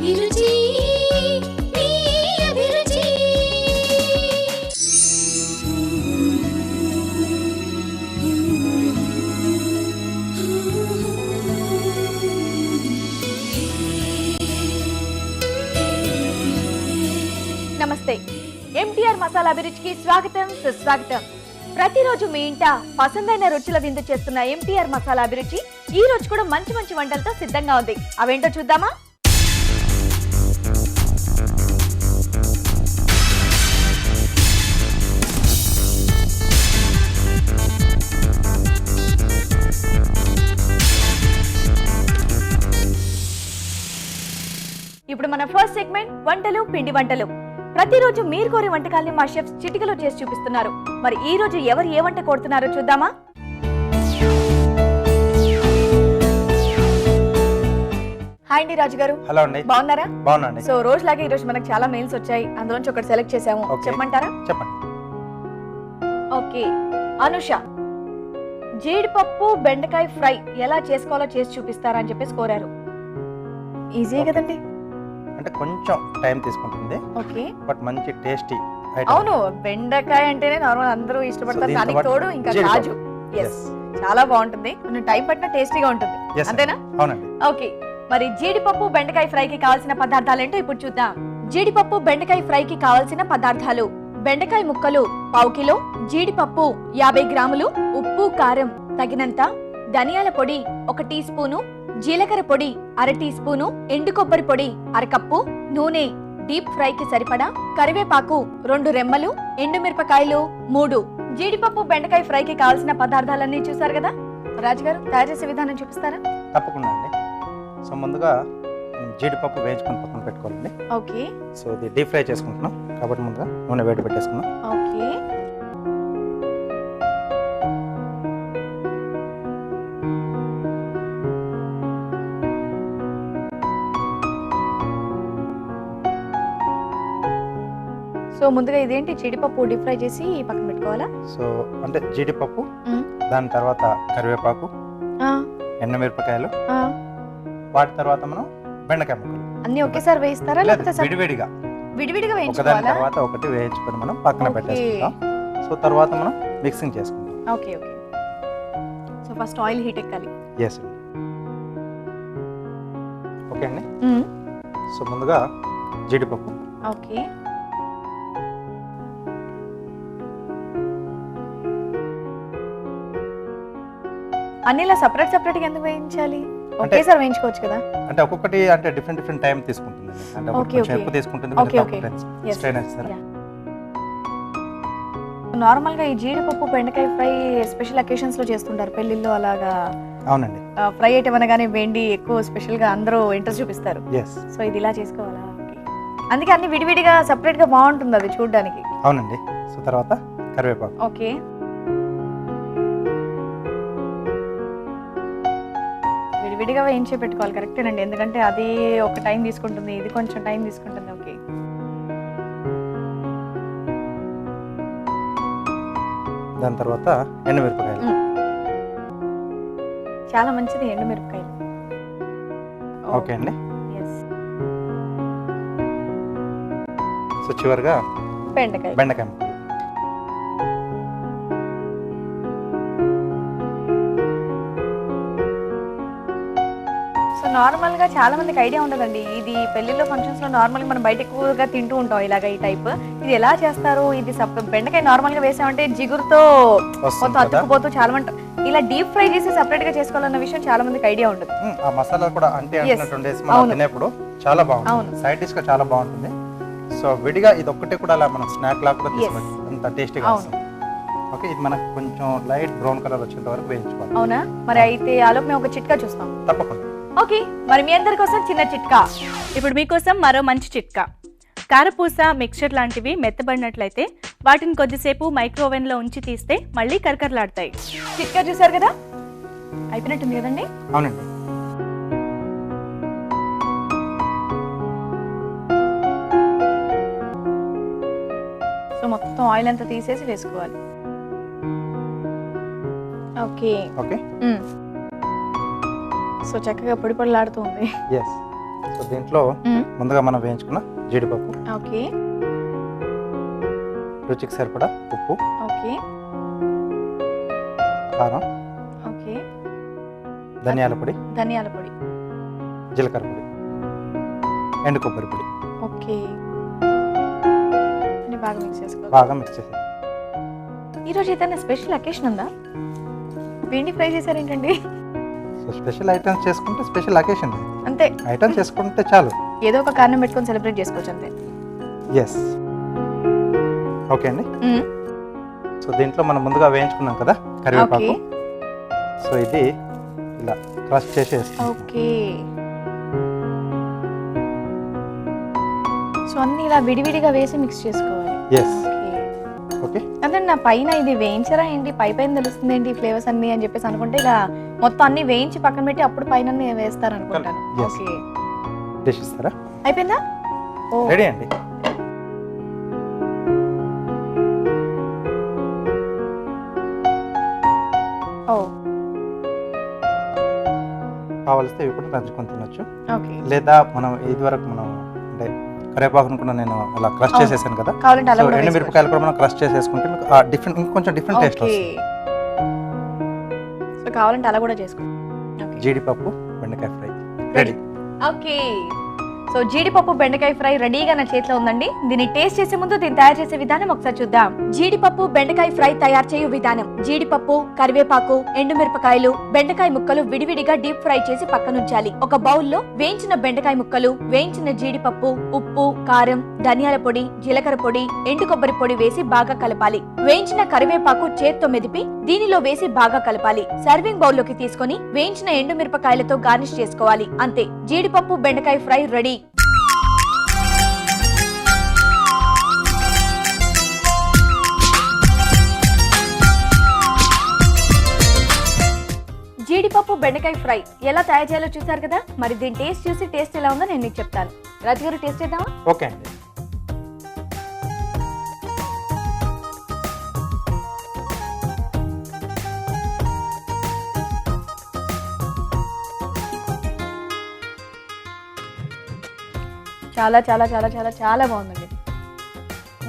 అభిరుచి మీ అభిరుచి. నమస్తే, ఎంటీఆర్ మసాలా అభిరుచికి స్వాగతం సుస్వాగతం. ప్రతిరోజు మీ ఇంట పసందైన రుచుల విందు చేస్తున్న ఎంటీఆర్ మసాలా అభిరుచి ఈ రోజు కూడా మంచి మంచి వంటలతో సిద్ధంగా ఉంది. అవేంటో చూద్దామా? ఇప్పుడు మన ఫస్ట్ సెగ్మెంట్ వంటలు పిండి వంటలు. ప్రతిరోజు మీరు కోరే వంటకాల్ని మా షెఫ్స్ చిటికలో చేసి చూపిస్తున్నారు. మరి ఈ రోజు ఎవరు ఏ వంట కోరుతున్నారో చూద్దామా? హాయ్ అండి రాజు గారు. హలో అండి. బాగున్నారా? బాగున్నాండి. సో రోజులాగే ఈ రోజు మనకు చాలా మెయిల్స్ వచ్చాయి, అందులోంచి ఒకటి సెలెక్ట్ చేసాము. చెప్పమంటారా? చెప్పండి. ఓకే, అనుష జీడిపప్పు బెండకాయ ఫ్రై ఎలా చేసుకోవాలో చేసి చూపిస్తారా అని చెప్పేసి కోరారు. ఈజీ కదండి? అంటే కొంచెం టైం తీసుకుంటుంది, ఓకే, బట్ మంచి టేస్టీ. అవును, బెండకాయ అంటేనే నార్మల్ అందరూ ఇష్టపడతారు, దానికి తోడు ఇంకా కాజు. ఎస్, చాలా బాగుంటుంది, కొంచెం టైం పట్టిన టేస్టీగా ఉంటుంది, అంతేనా? అవునండి. ఓకే, మరి జీడిపప్పు బెండకాయ ఫ్రైకి కావాల్సిన పదార్థాలు ఏంటో ఇప్పుడు చూద్దాం. జీడిపప్పు బెండకాయ ఫ్రైకి కావాల్సిన పదార్థాలు: బెండకాయ ముక్కలు పావు కిలో, జీడిపప్పు 50 గ్రాములు, ఉప్పు కారం తగినంత, ధనియాల పొడి 1 టీ స్పూను, జీలకర్ర పొడి 1/2 టీ స్పూను, ఎండు కొబ్బరి పొడి 1/2 కప్పు, నూనె డీప్ ఫ్రైకి సరిపడా, కరివేపాకు 2 రెమ్మలు, ఎండుమిరపకాయలు 3. జీడిపప్పు బెండకాయ ఫ్రైకి కావాల్సిన పదార్థాలన్నీ చూసారు కదా? రాజుగారు తయారు చేసే విధానం చూపిస్తారా? తప్పకుండా అండి. సో ముందుగా జీడిపప్పు వేయించుకొని పక్కన పెట్టుకోవాలండి. ఓకే, సో ఇది డీప్ ఫ్రై చేసుకుంటున్నాం కాబట్టి ముందుగా నూనె వేడి పెట్టేసుకున్నాం. ఓకే, సో ముందుగా ఇదేంటి జీడిపప్పు డీప్ ఫ్రై చేసి పక్కన పెట్టుకోవాలా? సో అంటే జీడిపప్పు, దాని తర్వాత కరివేపాకు, ఎండుమిరపకాయలు, వాటి తర్వాత మనం బెండకాయ ముక్కలు అన్ని ఒకేసారి వేయిస్తారా లేకపోతే విడివిడిగా విడివిడిగా ఒకదాని వేయించుకోవాలా? తర్వాత ఒకటి వేయించుకొని మనం పక్కన పెట్టేసుకుంటాం. సో తర్వాత మనం మిక్సింగ్ చేసుకుంటాం. Okay okay, so first oil heat ఎక్కాలి. ఎస్ అండి. ఓకే అండి. సో ముందుగా జీడిపప్పు, ఓకే, అన్నిలా సపరేట్ సపరేట్ గా ఎందుకు వేయించాలి? ఒకేసారి వేయించుకోవచ్చు కదా? అంటే ఒక్కొక్కటి అంటే డిఫరెంట్ టైం తీసుకుంటుంది. అంటే ఓకే, కొంచెం ఓకే. ఎక్కువ తీసుకుంటుంది, ఓకే, కొంచెం ఓకే. తక్కువ టైం Yes. స్ట్రెయిన్ అవుతుంది. Yeah. నార్మల్ గా ఈ జీడిపప్పు బెండకాయ ఫ్రై స్పెషల్ అకేషన్స్ లో చేస్తుంటారు, పెళ్లిళ్ళు అలాగా. అవునండి. ఫ్రై ఐటమ్ అనగానే వెండి ఎక్కువ స్పెషల్ గా అందరూ ఇంట్రెస్ట్ చూపిస్తారు. ఎస్. సో ఇది ఇలా చేసుకోవాలా? ఓకే, అందుకే అన్ని విడివిడిగా సపరేట్ గా బాగుంటుంది అది చూడడానికి. అవునండి. సో తర్వాత కరివేపాకు. ఓకే, విడివిడిగా వేయించి పెట్టుకోవాలి, కరెక్టేనండి, ఎందుకంటే అది ఒక టైం తీసుకుంటుంది, ఇది కొంచెం టైం తీసుకుంటుంది. ఓకే, దాని తర్వాత ఎండుమిరపకాయలు. చాలా మంచిది ఎండుమిరపకాయలు. ఓకే అండి. ఎస్. సో చివరిగా బెండకాయ ముక్కలు. సో నార్మల్ గా చాలా మందికి ఐడియా ఉండదండి, ఇది పెళ్లిలో ఫంక్షన్స్ లో నార్మల్ గా మనం బయట ఎక్కువగా తింటూ ఉంటాం ఇలాగ ఈ టైప్. ఇది ఎలా చేస్తారు? ఇది బెండకాయ నార్మల్ గా వేసామంటే జిగురుతో మొత్తం అతుక్కుపోతూ చాలా మంది ఇలా డీప్ ఫ్రై చేసి సెపరేట్ గా చేసుకోవాలన్న విషయం చాలా మందికి ఐడియా ఉండదు. ఆ మసాలా కూడా అంటే అంటున్నట్టు ఉండేసి మనం తినేప్పుడు చాలా బాగుంటుంది, సైడ్ డిష్ గా చాలా బాగుంటుంది. సో విడిగా ఇది ఒక్కటే కూడా అలా మనం స్నాక్ లా కూడా తీసుకోవచ్చు, అంత టేస్టీగా వస్తుంది. ఓకే, ఇది మనకు కొంచెం లైట్ బ్రౌన్ కలర్ వచ్చేంత వరకు వేయించుకోవాలి. అవునా? మరి అయితే ఆలోపు మేము ఒక చిట్కా చూస్తాం. తప్పకుండా. ఓకే, మరి మీ అందరి కోసం చిన్న చిట్కా. ఇప్పుడు మీకోసం మరో మంచి చిట్కా. కారపూస, మిక్చర్ లాంటివి మెత్తబడినట్లయితే వాటిని కొద్దిసేపు మైక్రోవేవ్ లో ఉంచి తీస్తే మళ్ళీ కరకరలాడతాయి. చిట్కా చూసారు కదా? అయిపోయినట్టుంది కదండి? అవునండి. సో మొత్తం ఆయిల్ అంతా తీసేసి వేసుకోవాలి. Okay okay. సో చక్కగా పొడి పొడిలాడుతుంది. ఎస్. సో దీంట్లో ముందుగా మనం వేయించుకున్న జీడిపప్పు, ఓకే రుచికి సరిపడా ఉప్పు, ఓకే కారం, ఓకే ధనియాల పొడి, ధనియాల పొడి, జీలకర్ర పొడి, ఎండు కొబ్బరి పొడి ఓకే అన్ని బాగా మిక్స్ చేసుకోవాలి. బాగా మిక్స్ చేసేది. ఈరోజు ఏదైనా స్పెషల్ అకేషన్ ఉందా? పిండి ఫ్రై చేశారేంటండి? సో స్పెషల్ ఐటమ్స్ చేసుకుంటే స్పెషల్ అకేషన్, అంతే, ఐటమ్స్ చేసుకుంటే చాలు. ఏదో ఒక కారణం పెట్టుకొని సెలబ్రేట్ చేసుకోవచ్చు అంతే. ఎస్, ఓకే అండి. సో దీంట్లో మనం ముందుగా వేయించుకున్నాం కదా కరివేపాకు, సో ఇది ఇలా క్రష్ చేసి వేస్తాం. ఓకే, సో అన్ని ఇలా విడివిడిగా వేసి మిక్స్ చేసుకోవాలి. Yes, okay. అదే నా పైన ఇది వేయించరా ఏంటి, పై పైన తెలుస్తుంది ఏంటి ఫ్లేవర్స్ అన్ని అని చెప్పేసి అనుకుంటే ఇక మొత్తం అన్ని వేయించి పక్కన పెట్టి అప్పుడు పైన వేస్తారు అనుకుంటాను. Yes. ఓకే, డిష్ ఇస్తారా? అయిపోయిందా? ఓ రెడీ అండి. ఓ కావలిస్తే ఇవి కూడా నంచుకొని తినొచ్చు, ఓకే. లేదా మనం ఇది వరకు మనం అంటే కరివేపాకును కూడా నేను అలా క్రష్ చేసేసాను కదా, కావాలంటే అలా సో కూడా ఎండు మిరపకాయలు కూడా మనం క్రష్ చేసేసుకుంటే మీకు ఆ డిఫరెంట్ ఇంకొంచెం డిఫరెంట్ టేస్ట్ ఓకే, వస్తుంది. సో కావాలంటే అలా కూడా చేసుకో. ఓకే, జీడిపప్పు బెండకాయ ఫ్రై రెడీ. ఓకే, సో జీడిపప్పు బెండకాయ ఫ్రై రెడీగా నా చేతిలో ఉందండి. దీన్ని టేస్ట్ చేసే ముందు దీన్ని తయారు చేసే విధానం ఒకసారి చూద్దాం. జీడిపప్పు బెండకాయ ఫ్రై తయారు చేయు విధానం: జీడిపప్పు, కరివేపాకు, ఎండుమిరపకాయలు, బెండకాయ ముక్కలు విడివిడిగా డీప్ ఫ్రై చేసి పక్కనుంచాలి. ఒక బౌల్లో వేయించిన బెండకాయ ముక్కలు, వేయించిన జీడిపప్పు, ఉప్పు, కారం, ధనియాల పొడి, జీలకర్ర పొడి, ఎండు కొబ్బరి పొడి వేసి బాగా కలపాలి. వేయించిన కరివేపాకు చేత్తో మెదిపి దీనిలో వేసి బాగా కలపాలి. సర్వింగ్ బౌల్లోకి తీసుకొని వేయించిన ఎండుమిరపకాయలతో గార్నిష్ చేసుకోవాలి. అంతే, జీడిపప్పు బెండకాయ ఫ్రై రెడీ. జీడిపప్పు బెండకాయ ఫ్రై ఎలా తయారు చేయాలో చూసారు కదా. మరి దీని టేస్ట్ చూసి టేస్ట్ ఎలా ఉందో నేను మీకు చెప్తాను. రాజు గారు టేస్ట్ చేద్దామా? ఓకే అండి. చాలా చాలా చాలా చాలా చాలా బాగుందండి.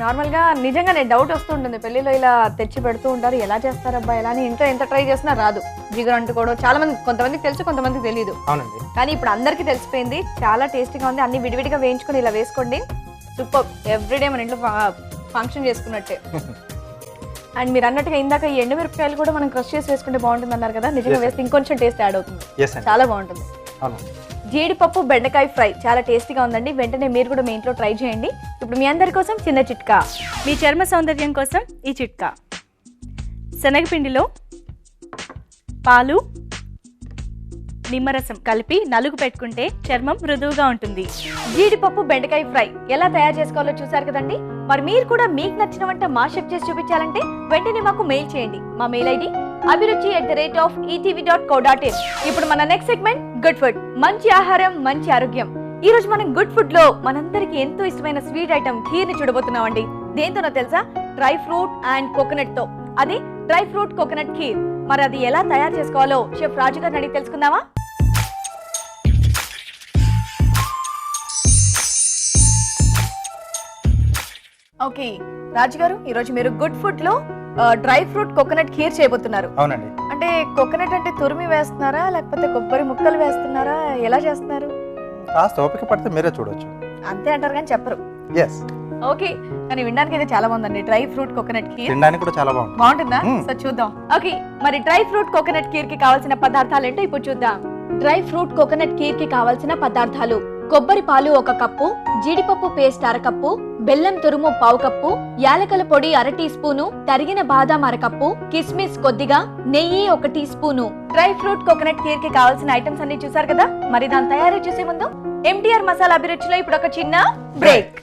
నార్మల్గా నిజంగానే డౌట్ వస్తుంటుంది, పెళ్ళిలో ఇలా తెచ్చి పెడుతూ ఉంటారు, ఎలా చేస్తారబ్బా ఎలా అని. ఇంట్లో ఎంత ట్రై చేసినా రాదు. జిగురు అంటుకోవడం చాలా మంది, కొంతమందికి తెలుసు కొంతమందికి తెలియదు. అవునండి. కానీ ఇప్పుడు అందరికీ తెలిసిపోయింది. చాలా టేస్టీగా ఉంది. అన్ని విడివిడిగా వేయించుకొని ఇలా వేసుకోండి. సూపర్, ఎవ్రీడే మన ఇంట్లో ఫంక్షన్ చేసుకున్నట్టే. అండ్ మీరు అన్నట్టుగా ఇందాక ఈ ఎండుమిరపకాయలు కూడా మనం క్రష్ చేసి వేసుకుంటే బాగుంటుంది అన్నారు కదా, నిజంగా వేస్తే ఇంకొంచెం టేస్ట్ యాడ్ అవుతుంది. చాలా బాగుంటుంది. జీడిపప్పు బెండకాయ ఫ్రై చాలా టేస్టీగా ఉందండి. వెంటనే మీరు కూడా మీ ఇంట్లో ట్రై చేయండి. ఇప్పుడు మీ అందరి కోసం చిన్న చిట్కా. మీ చర్మ సౌందర్యం కోసం ఈ చిట్కా: శనగపిండిలో పాలు, నిమ్మరసం కలిపి నలుగు పెట్టుకుంటే చర్మం మృదువుగా ఉంటుంది. జీడిపప్పు బెండకాయ ఫ్రై ఎలా తయారు చేసుకోవాలో చూసారు కదండి. మరి మీరు కూడా మీకు నచ్చిన వంట మా షెఫ్ చేసి చూపించాలంటే వెంటనే మాకు మెయిల్ చేయండి. మా మెయిల్ ఐడి abhiruchi@etv.co.in. ఇప్పుడు మన నెక్స్ట్ సెగ్మెంట్ గుడ్ ఫుడ్. మంచి ఆహారం, మంచి ఆరోగ్యం. ఈ రోజు మనం గుడ్ ఫుడ్ లో మనందరికి ఎంతో ఇష్టమైన స్వీట్ ఐటమ్ ఖీర్ ని చూడబోతున్నామండి. దేంతోనో తెలుసా? డ్రై ఫ్రూట్ అండ్ కోకోనట్ తో. అది డ్రై ఫ్రూట్ కోకోనట్ ఖీర్. మరి అది ఎలా తయారు చేసుకోవాలో షెఫ్ రాజు గారిని అడిగి తెలుసుకుందామా? ఓకే రాజు గారు, ఈ రోజు మీరు గుడ్ ఫుడ్ లో డ్రై ఫ్రూట్ కోకోనట్ ఖీర్ చేయబోతున్నారు. అవునండి. అంటే కోకోనట్ అంటే తురిమి వేస్తున్నారా లేకపోతే కొబ్బరి ముక్కలు వేస్తున్నారా, ఎలా చేస్తున్నారు? కాస్త ఓపిక పడితే మీరే చూడొచ్చు. అంతే అంటారు కానీ చెప్పరు. ఎస్. ఓకే, కానీ వినడానికి అయితే చాలా బాగుందండి. డ్రై ఫ్రూట్ కోకోనట్ ఖీర్ తినడానికి కూడా చాలా బాగుంటుంది. బాగుంటుందా? సో చూద్దాం. ఓకే, మరి డ్రై ఫ్రూట్ కోకోనట్ ఖీర్ కి కావాల్సిన పదార్థాలు ఏంటో ఇప్పుడు చూద్దాం. డ్రై ఫ్రూట్ కోకోనట్ ఖీర్ కి కావాల్సిన పదార్థాలు: కొబ్బరి పాలు 1 కప్పు, జీడిపప్పు పేస్ట్ 1/2 కప్పు, బెల్లం తురుము 1/2 కప్పు, యాలకల పొడి 1/2 టీ స్పూను, తరిగిన బాదాం 1/2 కప్పు, కిస్మిస్ కొద్దిగా, నెయ్యి 1 teaspoon. Dry fruit coconut kheer కి కావాల్సిన ఐటమ్స్ అన్ని చూసారు కదా. మరి దాని తయారీ చేసే ముందు MTR మసాలా అభిరుచిలో ఇప్పుడు ఒక చిన్న బ్రేక్.